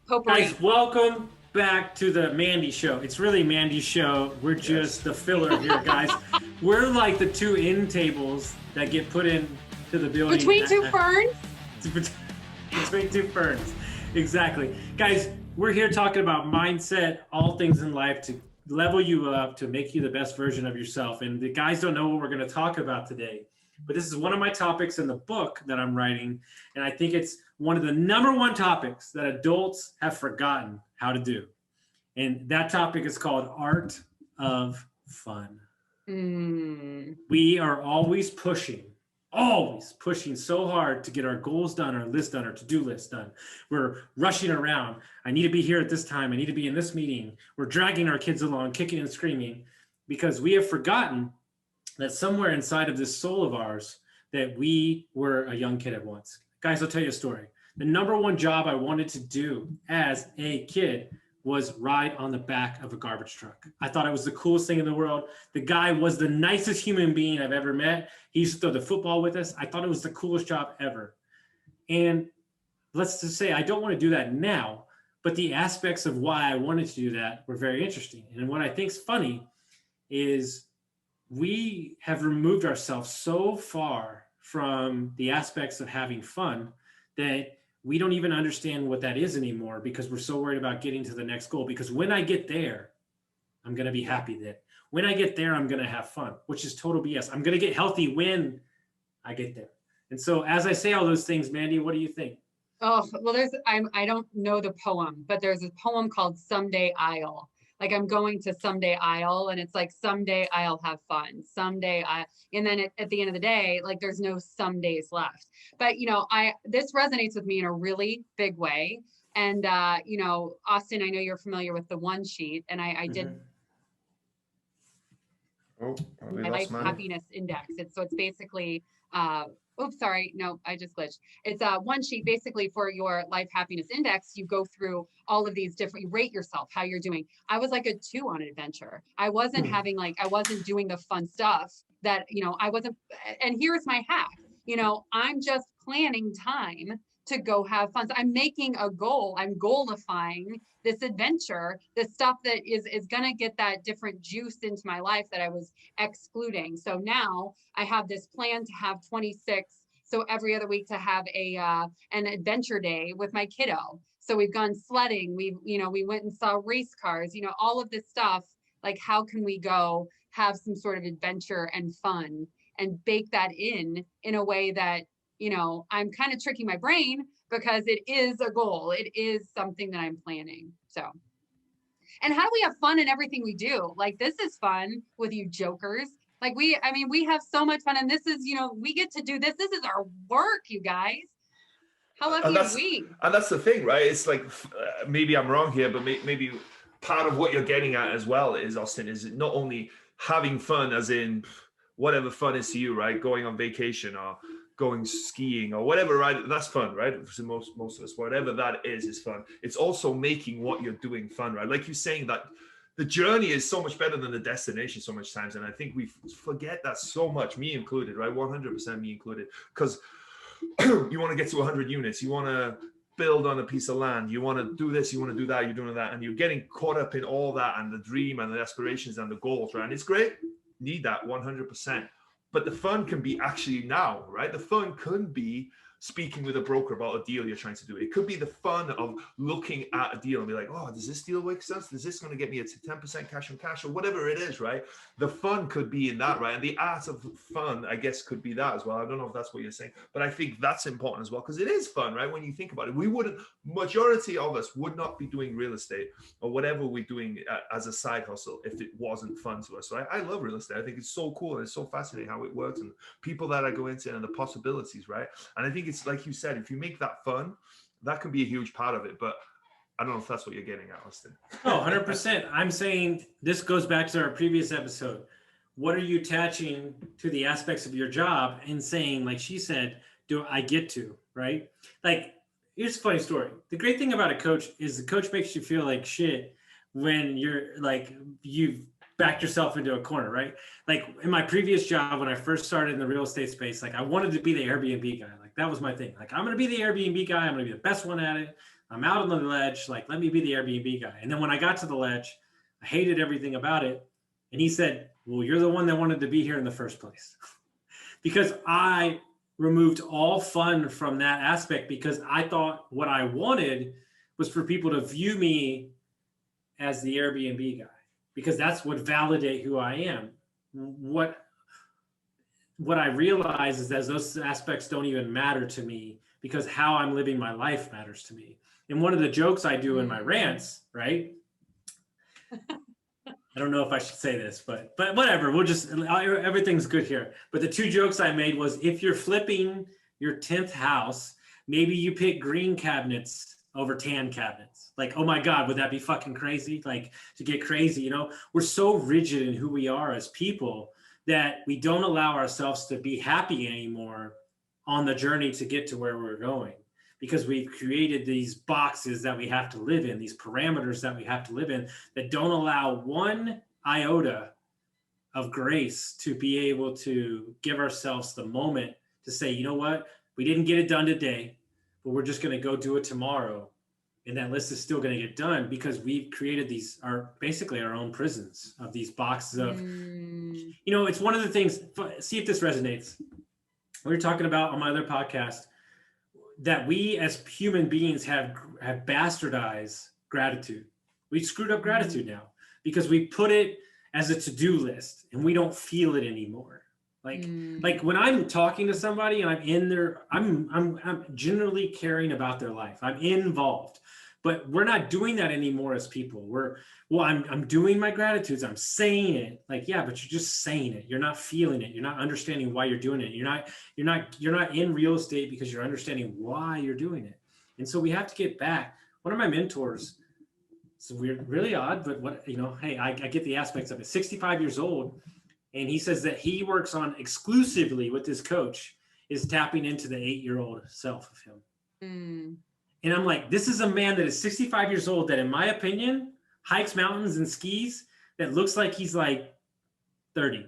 Potpourri. Guys, welcome back to the Mandy Show. It's really Mandy's show. We're just the filler here, guys. We're like the two end tables that get put into the building. Between two ferns? Between two ferns. Exactly. Guys, we're here talking about mindset, all things in life to level you up, to make you the best version of yourself. And the guys don't know what we're going to talk about today. But this is one of my topics in the book that I'm writing. And I think it's one of the number one topics that adults have forgotten how to do. And that topic is called Art of Fun. We are always pushing so hard to get our goals done, our list done, our to-do list done. We're rushing around. I need to be here at this time. I need to be in this meeting. We're dragging our kids along, kicking and screaming, because we have forgotten that somewhere inside of this soul of ours that we were a young kid at once. Guys, I'll tell you a story. The number one job I wanted to do as a kid was ride on the back of a garbage truck. I thought it was the coolest thing in the world. The guy was the nicest human being I've ever met. He used to throw the football with us. I thought it was the coolest job ever. And let's just say I don't want to do that now, but the aspects of why I wanted to do that were very interesting. And what I think is funny is we have removed ourselves so far from the aspects of having fun that we don't even understand what that is anymore, because we're so worried about getting to the next goal. Because when I get there, I'm going to be happy that when I get there, I'm going to have fun, which is total BS. I'm going to get healthy when I get there. And so as I say all those things, Mandy, what do you think? Oh, well, I don't know the poem, but there's a poem called Someday I'll. Like, I'm going to someday I'll, and it's like, someday I'll have fun. And then at the end of the day, like, there's no some days left. But, this resonates with me in a really big way. And, Austin, I know you're familiar with the one sheet, and I did my life happiness index. It's basically, oops, sorry. No, I just glitched. It's one sheet basically for your life happiness index. You go through all of these different, you rate yourself, how you're doing. I was like a 2 on adventure. I wasn't I wasn't doing the fun stuff that, I wasn't. And here's my hack. I'm just planning time to go have fun. So I'm making a goal. I'm goalifying this adventure, this stuff that is going to get that different juice into my life that I was excluding. So now I have this plan to have 26. So every other week to have an adventure day with my kiddo. So we've gone sledding. We went and saw race cars, all of this stuff. Like, how can we go have some sort of adventure and fun and bake that in a way that, I'm kind of tricking my brain, because it is a goal. It is something that I'm planning. So, and how do we have fun in everything we do? Like, this is fun with you jokers. Like, we have so much fun, and this is, we get to do this. This is our work, you guys. How lucky are we? And that's the thing, right? It's like, maybe I'm wrong here, but maybe part of what you're getting at as well is, Austin, is not only having fun as in whatever fun is to you, right? Going on vacation or going skiing or whatever, right? That's fun, right? For most of us, whatever that is fun. It's also making what you're doing fun, right? Like you're saying, that the journey is so much better than the destination so much times. And I think we forget that so much, me included, right? 100% me included, because you want to get to 100 units. You want to build on a piece of land. You want to do this, you want to do that, you're doing that. And you're getting caught up in all that and the dream and the aspirations and the goals, right? And it's great. Need that 100%. But the fun can be actually now, right? The fun could be speaking with a broker about a deal you're trying to do. It could be the fun of looking at a deal and be like, oh, does this deal make sense? Is this going to get me a 10% cash on cash or whatever it is, right? The fun could be in that, right? And the art of fun, I guess, could be that as well. I don't know if that's what you're saying, but I think that's important as well, because it is fun, right? When you think about it, majority of us would not be doing real estate or whatever we're doing as a side hustle if it wasn't fun to us, right? I love real estate. I think it's so cool and it's so fascinating how it works and people that I go into it and the possibilities, right? And I think it's like you said, if you make that fun, that can be a huge part of it. But I don't know if that's what you're getting at, Austin. Oh, 100%. I'm saying this goes back to our previous episode. What are you attaching to the aspects of your job and saying, like she said, do I get to, right? Like, here's a funny story. The great thing about a coach is the coach makes you feel like shit when you're like, you've backed yourself into a corner, right? Like in my previous job, when I first started in the real estate space, like I wanted to be the Airbnb guy. Like that was my thing. Like, I'm going to be the Airbnb guy. I'm going to be the best one at it. I'm out on the ledge. Like, let me be the Airbnb guy. And then when I got to the ledge, I hated everything about it. And he said, well, you're the one that wanted to be here in the first place. Because I removed all fun from that aspect, because I thought what I wanted was for people to view me as the Airbnb guy, because that's what validate who I am. What I realize is that those aspects don't even matter to me, because how I'm living my life matters to me. And one of the jokes I do in my rants, right? I don't know if I should say this, but whatever. We'll just, everything's good here. But the two jokes I made was, if you're flipping your 10th house, maybe you pick green cabinets over tan cabinets. Like, oh my God, would that be fucking crazy? Like, to get crazy, you know? We're so rigid in who we are as people that we don't allow ourselves to be happy anymore on the journey to get to where we're going, because we've created these boxes that we have to live in, these parameters that we have to live in, that don't allow one iota of grace to be able to give ourselves the moment to say, you know what, we didn't get it done today, but we're just going to go do it tomorrow. And that list is still going to get done, because we've created these, basically our own prisons of these boxes of, you know, it's one of the things, see if this resonates. We were talking about on my other podcast that we as human beings have bastardized gratitude. We screwed up gratitude now, because we put it as a to-do list and we don't feel it anymore. Like when I'm talking to somebody and I'm in there, I'm generally caring about their life. I'm involved, but we're not doing that anymore as people. I'm doing my gratitudes. I'm saying it. Like, yeah, but you're just saying it. You're not feeling it. You're not understanding why you're doing it. You're not in real estate because you're understanding why you're doing it. And so we have to get back. One of my mentors, it's weird, really odd, but what, you know, hey, I get the aspects of it. 65 years old. And he says that he works on exclusively with his coach is tapping into the 8-year-old self of him. And I'm like, this is a man that is 65 years old that, in my opinion, hikes mountains and skis that looks like he's like 30.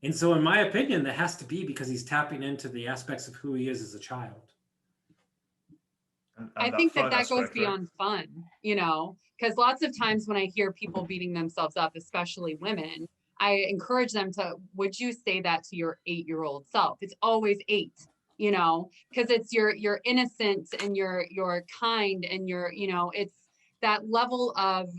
And so in my opinion, that has to be because he's tapping into the aspects of who he is as a child. And I think that goes beyond fun, you know, because lots of times when I hear people beating themselves up, especially women, I encourage them to, would you say that to your 8-year-old self? It's always 8, you know, because it's you're innocent and you're kind and you know, it's that level of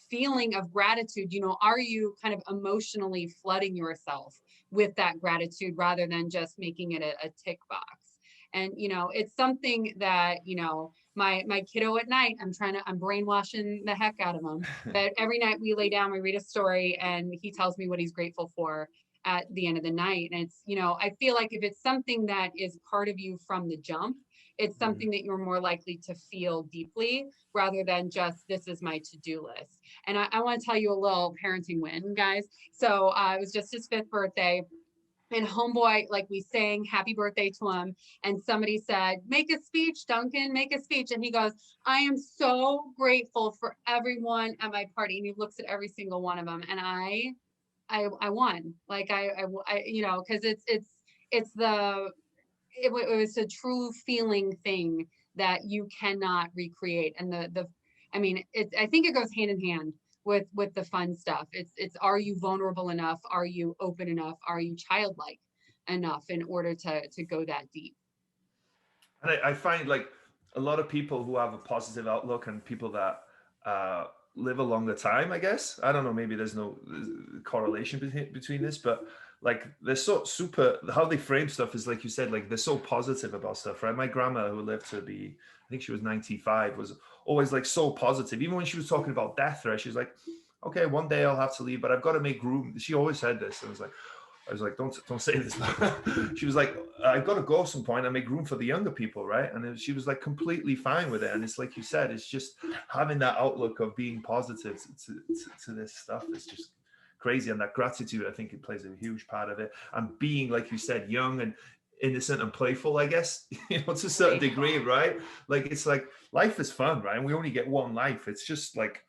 feeling of gratitude. You know, are you kind of emotionally flooding yourself with that gratitude rather than just making it a tick box? And, you know, it's something that, you know, my kiddo at night, I'm brainwashing the heck out of him. But every night we lay down, we read a story and he tells me what he's grateful for at the end of the night. And it's, you know, I feel like if it's something that is part of you from the jump, it's something that you're more likely to feel deeply rather than just, this is my to-do list. And I want to tell you a little parenting win, guys. So it was just his 5th birthday. And homeboy, like, we sang happy birthday to him, and somebody said, make a speech, Duncan, make a speech. And he goes, I am so grateful for everyone at my party. And he looks at every single one of them. And I won. Like, I you know, cause it was a true feeling thing that you cannot recreate. And I think it goes hand in hand with the fun stuff. It's are you vulnerable enough? Are you open enough? Are you childlike enough in order to go that deep? And I find, like, a lot of people who have a positive outlook and people that live a longer time, I guess, I don't know, maybe there's no correlation between this, but like, they're so super, how they frame stuff is, like you said, like, they're so positive about stuff, right? My grandma, who lived to be, I think she was 95, was always like so positive. Even when she was talking about death, right? She was like, okay, one day I'll have to leave, but I've got to make room. She always said this. And I was like, don't say this. She was like, I've got to go at some point and make room for the younger people, right? And she was like completely fine with it. And it's like you said, it's just having that outlook of being positive to this stuff is just crazy. And that gratitude, I think it plays a huge part of it. And being, like you said, young and innocent and playful, I guess, you know, to a certain degree, right? Like, it's like, life is fun, right? And we only get one life. It's just like,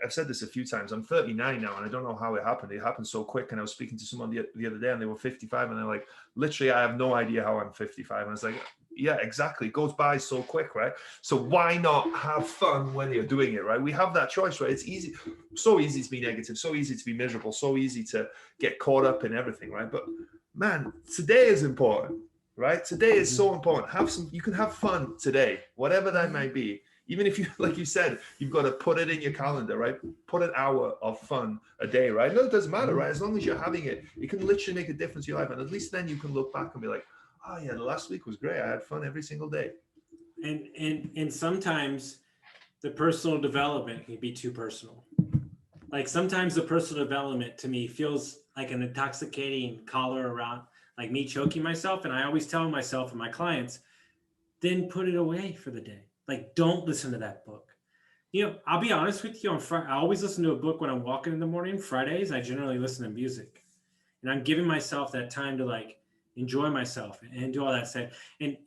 I've said this a few times, I'm 39 now, and I don't know how it happened. It happened so quick. And I was speaking to someone the other day, and they were 55, and they're like, literally, I have no idea how I'm 55. And I was like, Yeah, exactly. It goes by so quick, right? So why not have fun when you're doing it, right? We have that choice, right? It's easy, so easy to be negative, so easy to be miserable, so easy to get caught up in everything, right? But man, today is important, right? Today is so important. You can have fun today, whatever that might be. Even if you, like you said, you've got to put it in your calendar, right? Put an hour of fun a day, right? No, it doesn't matter, right? As long as you're having it, it can literally make a difference in your life. And at least then you can look back and be like, oh yeah, the last week was great. I had fun every single day. And sometimes the personal development can be too personal. Like sometimes the personal development to me feels like an intoxicating collar around, like me choking myself. And I always tell myself and my clients, then put it away for the day. Like, don't listen to that book. You know, I'll be honest with you. On Friday, I always listen to a book when I'm walking in the morning. Fridays, I generally listen to music, and I'm giving myself that time to like enjoy myself and do all that stuff. And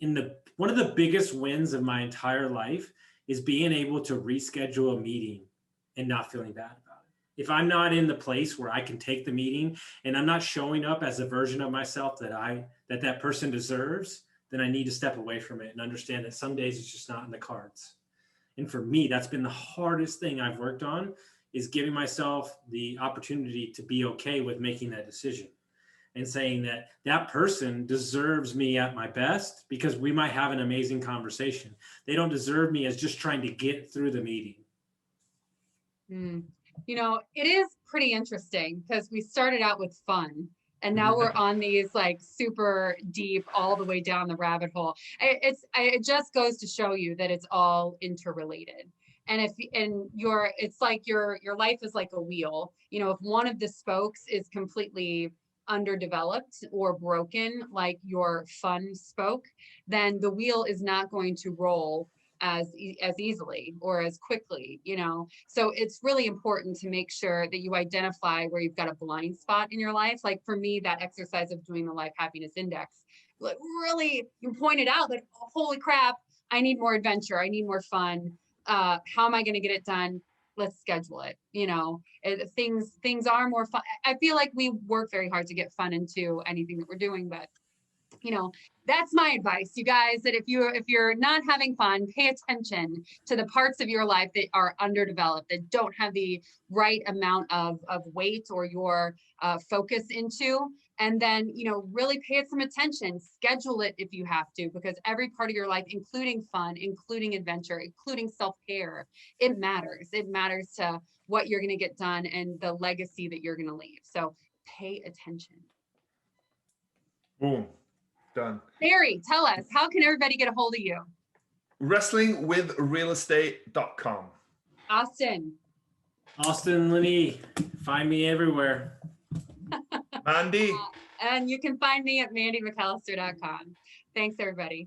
one of the biggest wins of my entire life is being able to reschedule a meeting and not feeling bad about it. If I'm not in the place where I can take the meeting and I'm not showing up as a version of myself that person deserves, then I need to step away from it and understand that some days it's just not in the cards. And for me, that's been the hardest thing I've worked on, is giving myself the opportunity to be okay with making that decision and saying that that person deserves me at my best, because we might have an amazing conversation. They don't deserve me as just trying to get through the meeting. You know, it is pretty interesting because we started out with fun. And now we're on these like super deep, all the way down the rabbit hole. It just goes to show you that it's all interrelated. And it's like your life is like a wheel. You know, if one of the spokes is completely underdeveloped or broken, like your fun spoke, then the wheel is not going to roll as easily or as quickly, you know. So it's really important to make sure that you identify where you've got a blind spot in your life. Like for me, that exercise of doing the life happiness index, like really, you pointed out that, holy crap, I need more adventure, I need more fun. How am I going to get it done? Let's schedule it. You know, things are more fun. I feel like we work very hard to get fun into anything that we're doing, but you know, that's my advice, you guys, that if you're not having fun, pay attention to the parts of your life that are underdeveloped, that don't have the right amount of weight or your focus into. And then, you know, really pay it some attention, schedule it if you have to, because every part of your life, including fun, including adventure, including self-care, it matters. It matters to what you're going to get done and the legacy that you're going to leave. So pay attention. Boom. Done. Barri, tell us, how can everybody get a hold of you? Wrestlingwithrealestate.com. Austin and Linney, find me everywhere. Mandy. And you can find me at mandymcallister.com. Thanks, everybody.